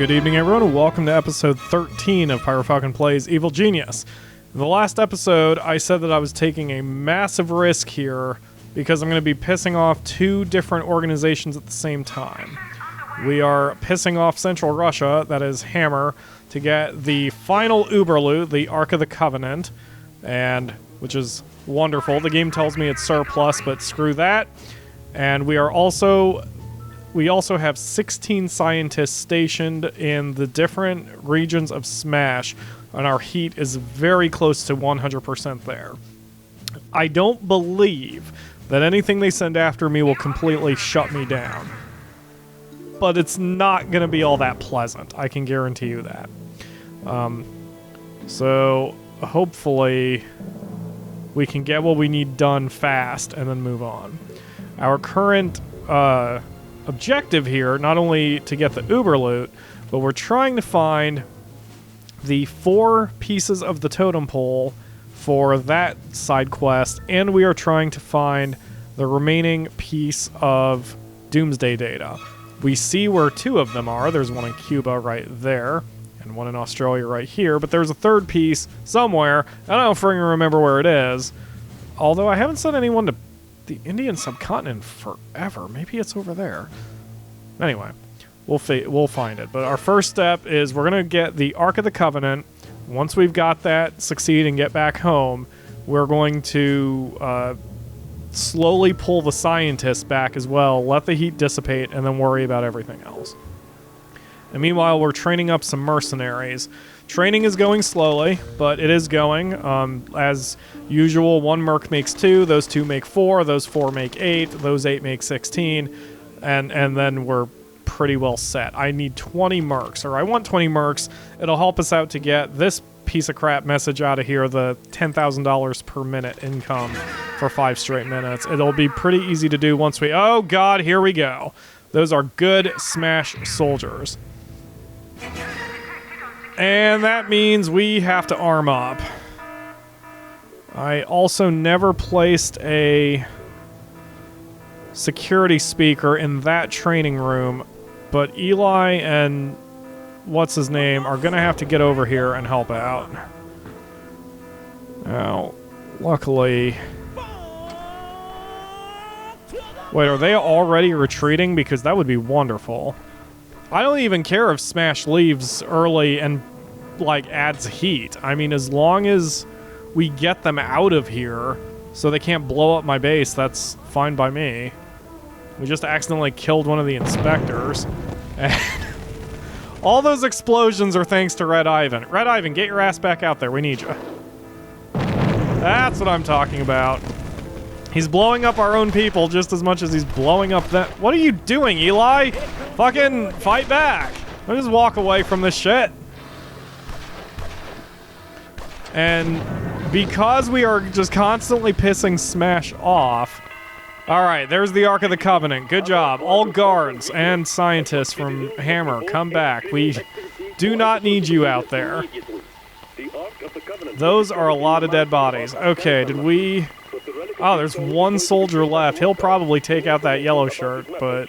Good evening, everyone, and welcome to episode 13 of PyroFalkon Plays Evil Genius. In the last episode, I said that I was taking a massive risk here because I'm going to be pissing off two different organizations at the same time. We are pissing off Central Russia, that is Hammer, to get the final Uber loot, the Ark of the Covenant, and which is wonderful. The game tells me it's surplus, but screw that. And we also have 16 scientists stationed in the different regions of Smash, and our heat is very close to 100% there. I don't believe that anything they send after me will completely shut me down. But it's not going to be all that pleasant, I can guarantee you that. So hopefully we can get what we need done fast and then move on. Our current objective here, not only to get the Uber loot, but we're trying to find the 4 pieces of the totem pole for that side quest, and we are trying to find the remaining piece of Doomsday data. We see where 2 of them are. There's one in Cuba right there, and one in Australia right here, but there's a 3rd piece somewhere. I don't freaking remember where it is, although I haven't sent anyone to the Indian subcontinent forever. Maybe it's over there. Anyway, we'll find it. But our first step is we're going to get the Ark of the Covenant. Once we've got that, succeed and get back home, we're going to slowly pull the scientists back as well, let the heat dissipate, and then worry about everything else. And meanwhile, we're training up some mercenaries. Training is going slowly, but it is going. As usual, 1 merc makes 2, those 2 make 4, those 4 make 8, those 8 make 16, and then we're pretty well set. I need 20 mercs, or I want 20 mercs. It'll help us out to get this piece of crap message out of here, the $10,000 per minute income for 5 straight minutes. It'll be pretty easy to do once we... Oh god, here we go. Those are good Smash soldiers. And that means we have to arm up. I also never placed a security speaker in that training room, but Eli and what's-his-name are going to have to get over here and help out. Now, luckily... Wait, are they already retreating? Because that would be wonderful. I don't even care if Smash leaves early and, like, adds heat. I mean, as long as we get them out of here so they can't blow up my base, that's fine by me. We just accidentally killed one of the inspectors. And all those explosions are thanks to Red Ivan. Red Ivan, get your ass back out there. We need you. That's what I'm talking about. He's blowing up our own people just as much as he's blowing up that. What are you doing, Eli? Fucking fight back. Don't just walk away from this shit. And because we are just constantly pissing Smash off... Alright, there's the Ark of the Covenant. Good job. All guards and scientists from Hammer, come back. We do not need you out there. Those are a lot of dead bodies. Okay, did we... Oh, there's 1 soldier left. He'll probably take out that yellow shirt, but...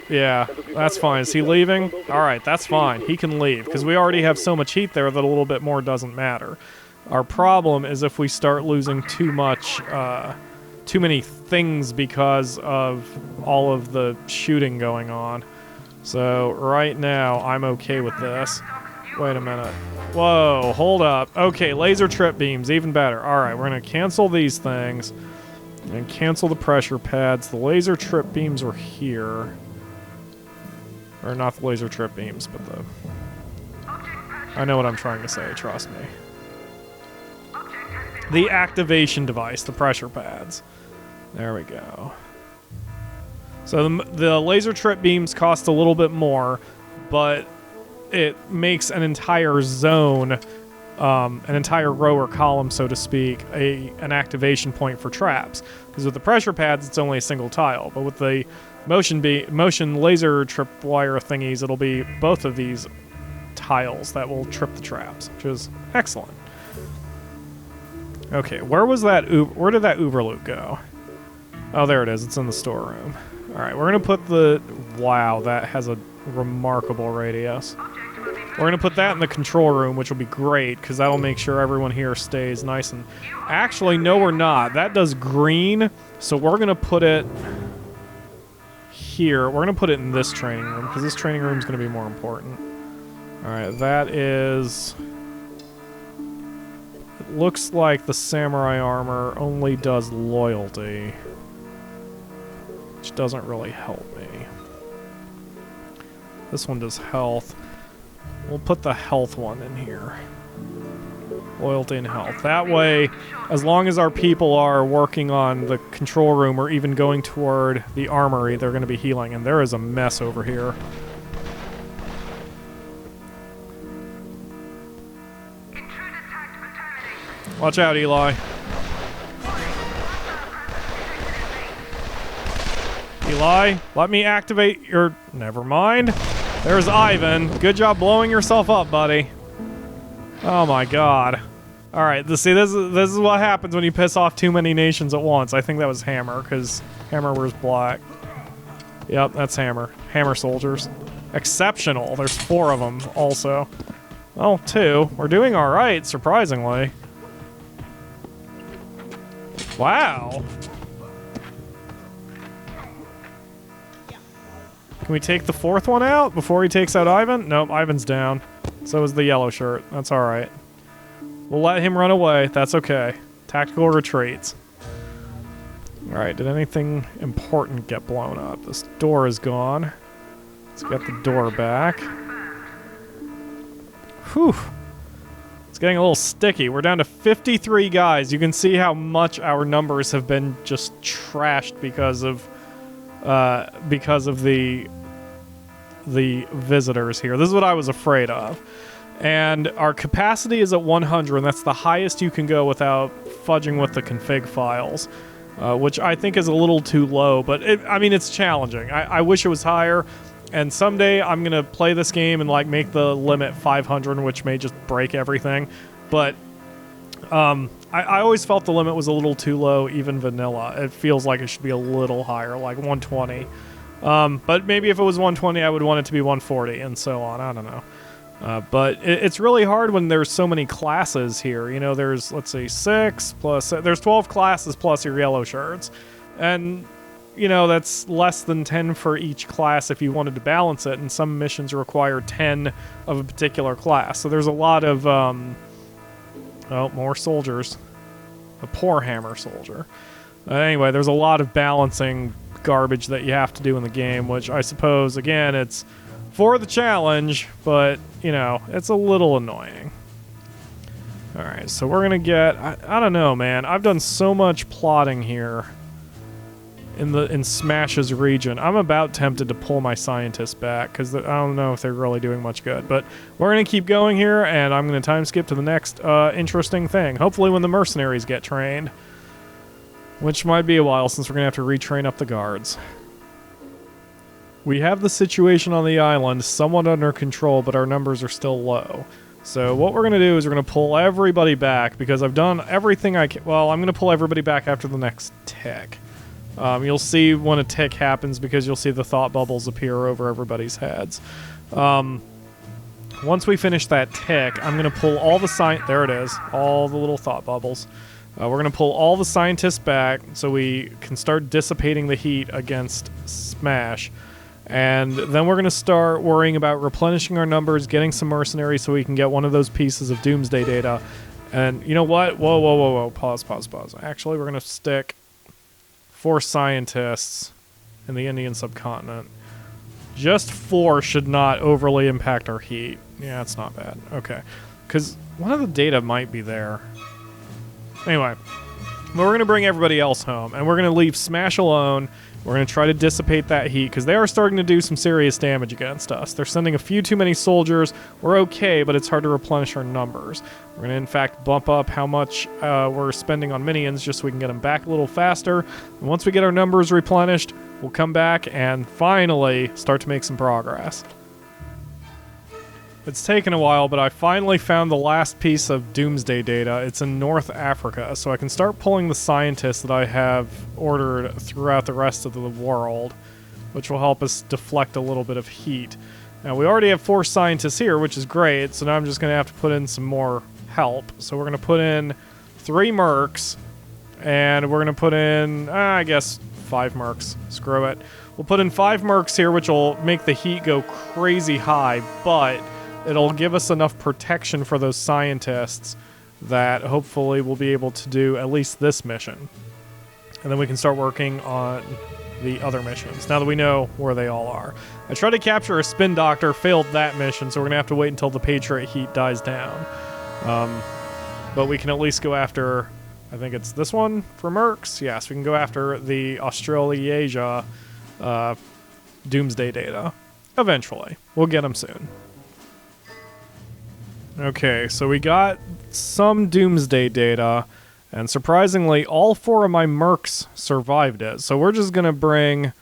Yeah, that's fine. Is he leaving? Alright, that's fine. He can leave, because we already have so much heat there that a little bit more doesn't matter. Our problem is if we start losing too much, too many things because of all of the shooting going on. So, right now, I'm okay with this. Wait a minute. Whoa, hold up. Okay, laser trip beams, even better. Alright, we're going to cancel these things. And cancel the pressure pads. The laser trip beams are here. Or not the laser trip beams, but the... I know what I'm trying to say, trust me. The activation device, the pressure pads. There we go. So the laser trip beams cost a little bit more, but it makes an entire zone, an entire row or column, so to speak, an activation point for traps. Because with the pressure pads, it's only a single tile, but with the motion laser trip wire thingies, it'll be both of these tiles that will trip the traps, which is excellent. Okay, where did that Uber loot go? Oh, there it is. It's in the storeroom. All right, we're gonna put the... Wow, that has a remarkable radius. We're going to put that in the control room, which will be great, because that'll make sure everyone here stays nice and... Actually, no, we're not. That does green, so we're going to put it here. We're going to put it in this training room, because this training room is going to be more important. Alright, that is... It looks like the samurai armor only does loyalty, which doesn't really help me. This one does health. We'll put the health one in here. Loyalty and health. That way, as long as our people are working on the control room or even going toward the armory, they're going to be healing. And there is a mess over here. Watch out, Eli. Eli, let me activate your... Never mind. There's Ivan. Good job blowing yourself up, buddy. Oh my god. Alright, see, this is what happens when you piss off too many nations at once. I think that was Hammer, because Hammer wears black. Yep, that's Hammer. Hammer soldiers. Exceptional. There's 4 of them, also. Well, 2. We're doing alright, surprisingly. Wow. Can we take the 4th one out before he takes out Ivan? Nope, Ivan's down. So is the yellow shirt. That's alright. We'll let him run away. That's okay. Tactical retreats. Alright, did anything important get blown up? This door is gone. Let's get the door back. Whew. It's getting a little sticky. We're down to 53 guys. You can see how much our numbers have been just trashed because of the visitors here. This is what I was afraid of. And our capacity is at 100, and that's the highest you can go without fudging with the config files, which I think is a little too low, but I mean, it's challenging. I wish it was higher, and someday I'm going to play this game and like make the limit 500, which may just break everything, but I always felt the limit was a little too low, even vanilla. It feels like it should be a little higher, like 120. But maybe if it was 120, I would want it to be 140, and so on. I don't know. But it's really hard when there's so many classes here. You know, there's, let's see, 6 plus... There's 12 classes plus your yellow shirts. And, you know, that's less than 10 for each class if you wanted to balance it, and some missions require 10 of a particular class. So there's a lot of... oh, more soldiers. A poor hammer soldier. Anyway, there's a lot of balancing garbage that you have to do in the game, which I suppose, again, it's for the challenge, but, you know, it's a little annoying. Alright, so we're gonna get... I don't know, man. I've done so much plotting here in Smash's region. I'm about tempted to pull my scientists back, because I don't know if they're really doing much good. But we're gonna keep going here, and I'm gonna time skip to the next interesting thing. Hopefully when the mercenaries get trained. Which might be a while, since we're going to have to retrain up the guards. We have the situation on the island somewhat under control, but our numbers are still low. So what we're going to do is we're going to pull everybody back, because I've done everything I can... Well, I'm going to pull everybody back after the next tick. You'll see when a tick happens, because you'll see the thought bubbles appear over everybody's heads. Once we finish that tick, I'm going to pull all the there it is. All the little thought bubbles. We're going to pull all the scientists back so we can start dissipating the heat against Smash. And then we're going to start worrying about replenishing our numbers, getting some mercenaries so we can get one of those pieces of Doomsday data. And you know what? Whoa, whoa, whoa, whoa. Pause, pause, pause. Actually, we're going to stick 4 scientists in the Indian subcontinent. Just 4 should not overly impact our heat. Yeah, it's not bad. Okay. Because one of the data might be there. Anyway, we're going to bring everybody else home, and we're going to leave Smash alone. We're going to try to dissipate that heat, because they are starting to do some serious damage against us. They're sending a few too many soldiers. We're okay, but it's hard to replenish our numbers. We're going to, in fact, bump up how much we're spending on minions, just so we can get them back a little faster. And once we get our numbers replenished, we'll come back and finally start to make some progress. It's taken a while, but I finally found the last piece of Doomsday data. It's in North Africa, so I can start pulling the scientists that I have ordered throughout the rest of the world, which will help us deflect a little bit of heat. Now, we already have 4 scientists here, which is great, so now I'm just going to have to put in some more help. So we're going to put in 3 mercs, and we're going to put in, I guess, 5 mercs. Screw it. We'll put in 5 mercs here, which will make the heat go crazy high, but it'll give us enough protection for those scientists that hopefully we'll be able to do at least this mission. And then we can start working on the other missions, now that we know where they all are. I tried to capture a spin doctor, failed that mission, so we're going to have to wait until the Patriot heat dies down. But we can at least go after, I think it's this one for mercs? Yes, we can go after the Australasia doomsday data. Eventually. We'll get them soon. Okay, so we got some doomsday data, and surprisingly, all 4 of my mercs survived it. So we're just going to bring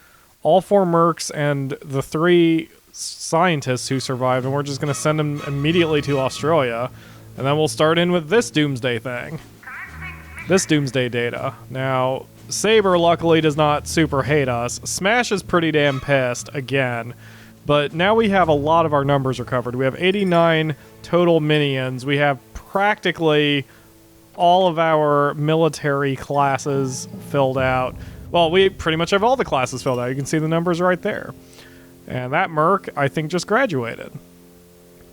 all 4 mercs and the 3 scientists who survived, and we're just going to send them immediately to Australia. And then we'll start in with this doomsday thing. This doomsday data. Now, Saber luckily does not super hate us. Smash is pretty damn pissed, again. But now we have a lot of our numbers are covered. We have 89 total minions. We have practically all of our military classes filled out. Well, we pretty much have all the classes filled out. You can see the numbers right there. And that merc, I think, just graduated.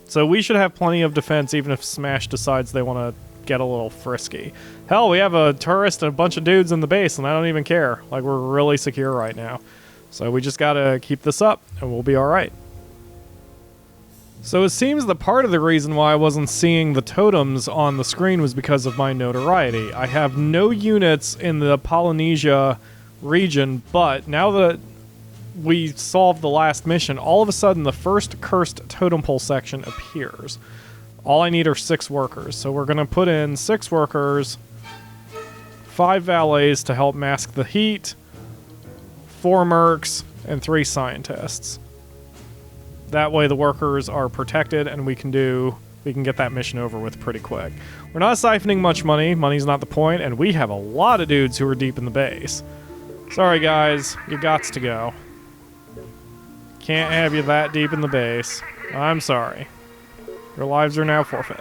So we should have plenty of defense even if Smash decides they want to get a little frisky. Hell, we have a tourist and a bunch of dudes in the base, and I don't even care. Like, we're really secure right now. So we just gotta keep this up, and we'll be alright. So it seems that part of the reason why I wasn't seeing the totems on the screen was because of my notoriety. I have no units in the Polynesia region, but now that we solved the last mission, all of a sudden the first cursed totem pole section appears. All I need are 6 workers, so we're going to put in 6 workers, 5 valets to help mask the heat, 4 mercs, and 3 scientists. That way the workers are protected and we can get that mission over with pretty quick. We're not siphoning much money, money's not the point, and we have a lot of dudes who are deep in the base. Sorry guys, you gots to go. Can't have you that deep in the base. I'm sorry. Your lives are now forfeit.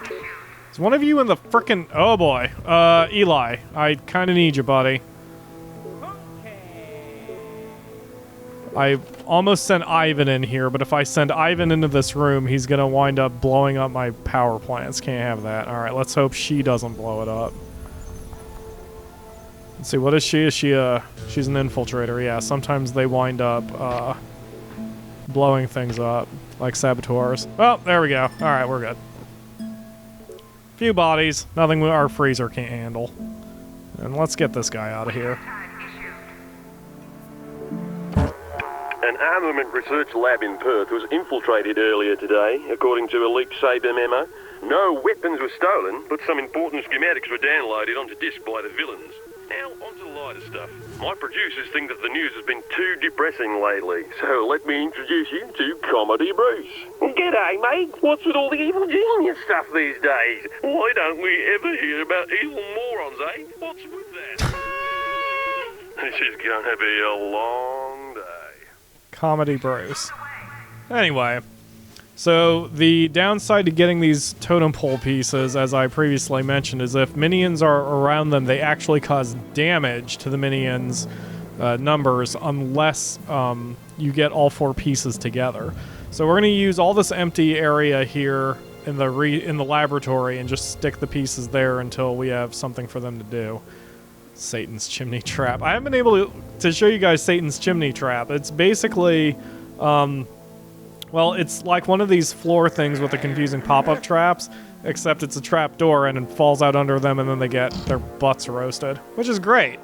Is one of you in the frickin'... Oh boy. Eli, I kinda need you, buddy. I almost sent Ivan in here, but if I send Ivan into this room, he's gonna wind up blowing up my power plants. Can't have that. Alright, let's hope she doesn't blow it up. Let's see, what is she? Is she she's an infiltrator, yeah. Sometimes they wind up, blowing things up, like saboteurs. Well, there we go. Alright, we're good. Few bodies, nothing our freezer can't handle. And let's get this guy out of here. An armament research lab in Perth was infiltrated earlier today, according to a leaked Sabre memo. No weapons were stolen, but some important schematics were downloaded onto disk by the villains. Now, onto the lighter stuff. My producers think that the news has been too depressing lately, so let me introduce you to Comedy Bruce. G'day, mate. What's with all the evil genius stuff these days? Why don't we ever hear about evil morons, eh? What's with that? This is gonna be a long day. Comedy Bruce. Anyway, so the downside to getting these totem pole pieces, as I previously mentioned, is if minions are around them, they actually cause damage to the minions' numbers unless you get all 4 pieces together. So we're going to use all this empty area here in the laboratory and just stick the pieces there until we have something for them to do. Satan's chimney trap. I haven't been able to show you guys Satan's chimney trap. It's basically, well, it's like one of these floor things with the confusing pop-up traps, except it's a trap door and it falls out under them and then they get their butts roasted, which is great.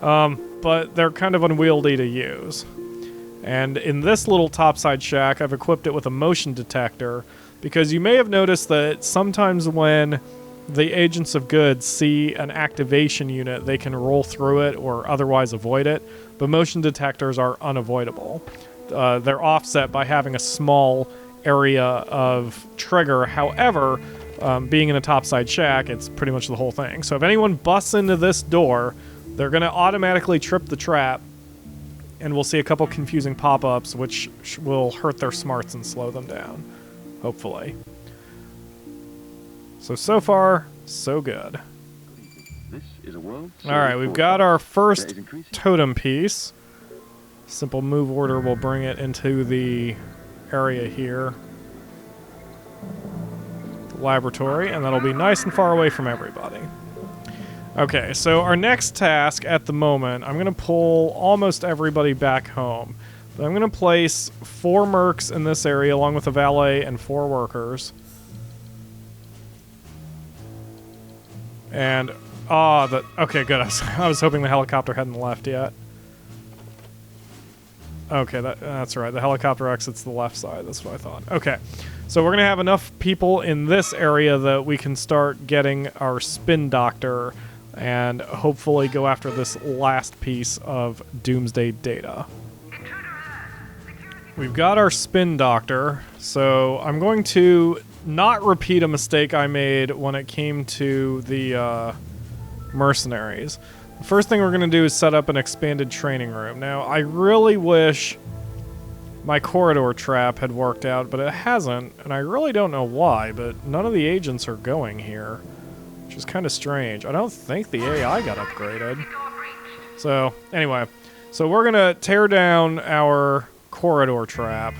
But they're kind of unwieldy to use. And in this little topside shack, I've equipped it with a motion detector, because you may have noticed that sometimes when the agents of good see an activation unit, they can roll through it or otherwise avoid it, but motion detectors are unavoidable. They're offset by having a small area of trigger. However, being in a topside shack, it's pretty much the whole thing. So if anyone busts into this door, they're going to automatically trip the trap, and we'll see a couple confusing pop-ups, which will hurt their smarts and slow them down, hopefully. So far, so good. This is a world. Alright, we've got our first totem piece. Simple move order will bring it into the area here. The laboratory, and that'll be nice and far away from everybody. Okay, so our next task at the moment, I'm going to pull almost everybody back home. But I'm going to place 4 mercs in this area along with a valet and 4 workers. And, okay, good. I was hoping the helicopter hadn't left yet. Okay, that's right. The helicopter exits the left side. That's what I thought. Okay, so we're going to have enough people in this area that we can start getting our spin doctor and hopefully go after this last piece of doomsday data. We've got our spin doctor, so I'm going to not repeat a mistake I made when it came to the mercenaries. The first thing we're going to do is set up an expanded training room. Now, I really wish my corridor trap had worked out, but it hasn't, and I really don't know why, but none of the agents are going here, which is kind of strange. I don't think the AI got upgraded. So, anyway, so we're going to tear down our corridor trap.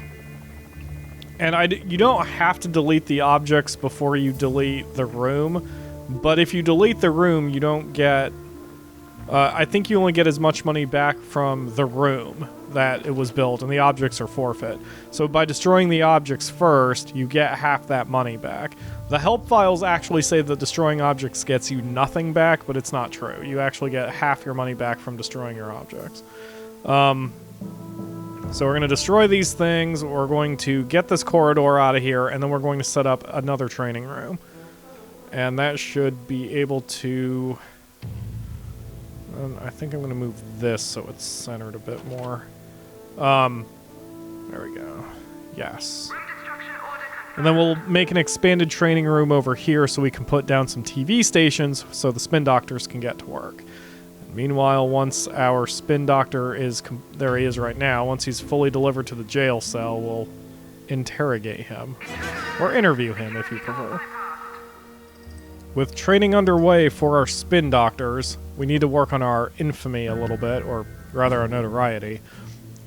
And you don't have to delete the objects before you delete the room, but if you delete the room, you don't get... I think you only get as much money back from the room that it was built, and the objects are forfeit. So by destroying the objects first, you get half that money back. The help files actually say that destroying objects gets you nothing back, but it's not true. You actually get half your money back from destroying your objects. So we're going to destroy these things, we're going to get this corridor out of here, and then we're going to set up another training room. And that should be able to... I think I'm going to move this so it's centered a bit more. There we go. Yes. And then we'll make an expanded training room over here so we can put down some TV stations so the spin doctors can get to work. And meanwhile, once our spin doctor is... there he is right now. Once he's fully delivered to the jail cell, we'll interrogate him. Or interview him, if you prefer. With training underway for our spin doctors, we need to work on our infamy a little bit, or rather our notoriety.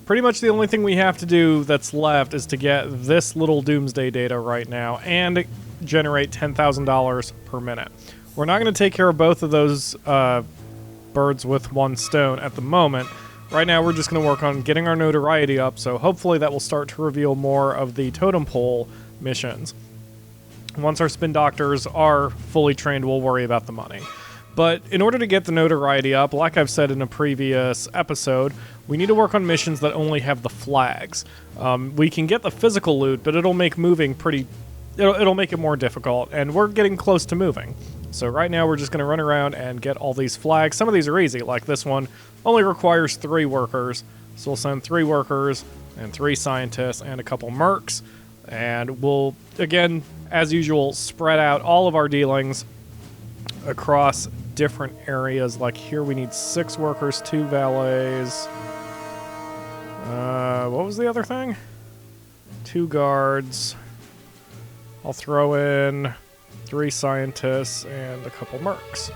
Pretty much the only thing we have to do that's left is to get this little doomsday data right now and generate $10,000 per minute. We're not going to take care of both of those birds with one stone at the moment. Right now we're just going to work on getting our notoriety up, so hopefully that will start to reveal more of the totem pole missions. Once our spin doctors are fully trained, we'll worry about the money. But in order to get the notoriety up, like I've said in a previous episode, we need to work on missions that only have the flags. We can get the physical loot, but it'll make moving pretty... It'll make it more difficult, and we're getting close to moving. So right now we're just going to run around and get all these flags. Some of these are easy, like this one only requires 3 workers. So we'll send 3 workers and 3 scientists and a couple mercs. And we'll, again, as usual, spread out all of our dealings across different areas. Like here we need 6 workers, 2 valets. What was the other thing? 2 guards. I'll throw in 3 scientists and a couple mercs.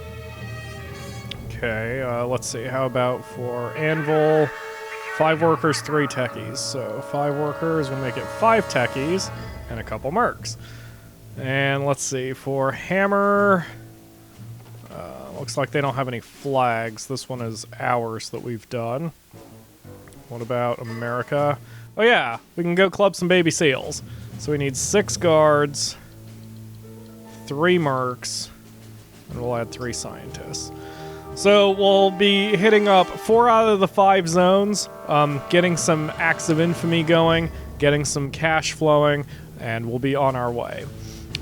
Okay, let's see. How about for Anvil? 5 workers, 3 techies. So 5 workers will make it 5 techies and a couple mercs. And let's see, for Hammer, looks like they don't have any flags. This one is ours that we've done. What about America? Oh yeah, we can go club some baby seals. So we need 6 guards, 3 mercs, and we'll add 3 scientists. So we'll be hitting up 4 out of the 5 zones, getting some acts of infamy going, getting some cash flowing, and we'll be on our way.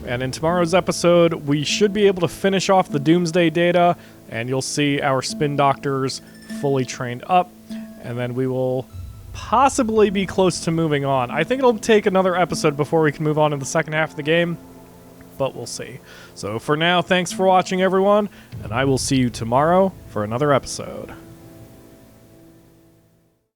And in tomorrow's episode, we should be able to finish off the doomsday data, and you'll see our spin doctors fully trained up, and then we will possibly be close to moving on. I think it'll take another episode before we can move on to the second half of the game, but we'll see. So for now, thanks for watching, everyone, and I will see you tomorrow for another episode.